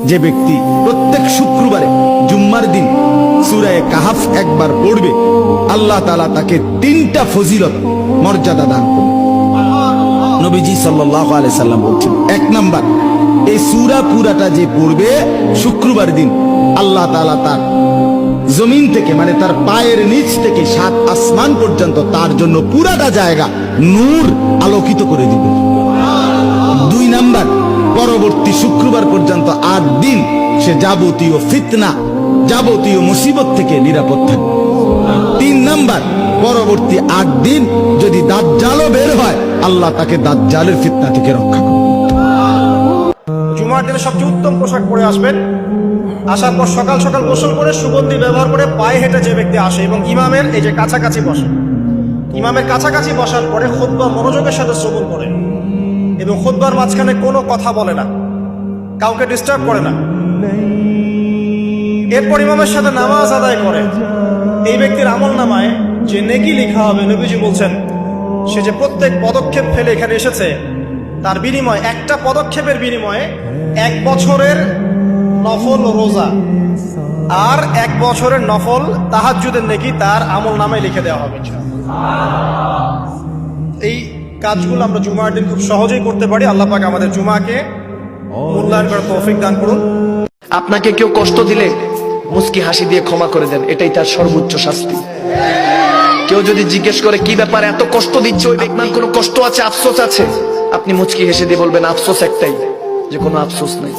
যে ব্যক্তি প্রত্যেক শুক্রবারে জুম্মার দিন সূরা কাহাফ একবার পড়বে, আল্লাহ তাআলা তাকে 3টা ফজিলত মর্যাদা দান করবে। নবীজি সাল্লাল্লাহু আলাইহি সাল্লাম বলেছেন, 1 নাম্বার, এই সূরা পুরাটা যে পড়বে শুক্রবার দিন, আল্লাহ তাআলা তার জমিন থেকে মানে তার পায়ের নিচ থেকে 7 আসমান পর্যন্ত তার জন্য পুরাটা জায়গা নূর আলোকিত করে দিবে। 2 নাম্বার, পরবর্তী শুক্রবার পর্যন্ত 8 দিন সে যাবতীয় ফিতনা, যাবতীয় মুসিবত থেকে নিরাপদ থাকবে। 3 নাম্বার, পরবর্তী 8 দিন যদি দাজ্জালও বের হয়, আল্লাহ তাকে দাজ্জালের ফিতনা থেকে রক্ষা করবে। জুমার দিনে সবচেয়ে উত্তম পোশাক পরে আসবেন। আসার পর সকাল সকাল গোসল করে সুগন্ধি ব্যবহার করে পায়ে হেঁটে যে ব্যক্তি আসে এবং ইমামের এই যে কাছাকাছি বসে, ইমামের কাছাকাছি বসার পরে খুতবা মনোযোগের সাথে শ্রবণ করে এবং খুতবার মাঝখানে কোনো কথা বলে না, কাউকে ডিস্টার্ব করে না। এরপর ইমামের সাথে নামাজ আদায় করে। এই ব্যক্তির আমল নামায় যে নেকি লেখা হবে, নবীজি বলছেন সে যে প্রত্যেক পদক্ষেপ ফেলে এখানে এসেছে, তার বিনিময়ে, একটা পদক্ষেপের বিনিময়ে 1 বছরের নফল রোজা আর 1 বছরের নফল তাহাজ্জুদের নেকি তার আমল নামায় লিখে দেওয়া হবে। এই কাজগুলো আমরা জুমার দিন খুব সহজেই করতে পারি। আল্লাহ পাক আমাদের জুমাকে মূল্যায়ন করার তৌফিক দান করুন। আপনাকে কেউ কষ্ট দিলে মুস্কি হাসি দিয়ে ক্ষমা করে দেন, এটাই তার সর্বোচ্চ শাস্তি। কেউ যদি জিজ্ঞেস করে কি ব্যাপার এত কষ্ট দিচ্ছে, ওই আপনার কোনো কষ্ট আছে, আফসোস আছে, আপনি মুচকি হেসে দিয়ে বলবেন আফসোস একটাই, যে কোনো আফসোস নাই।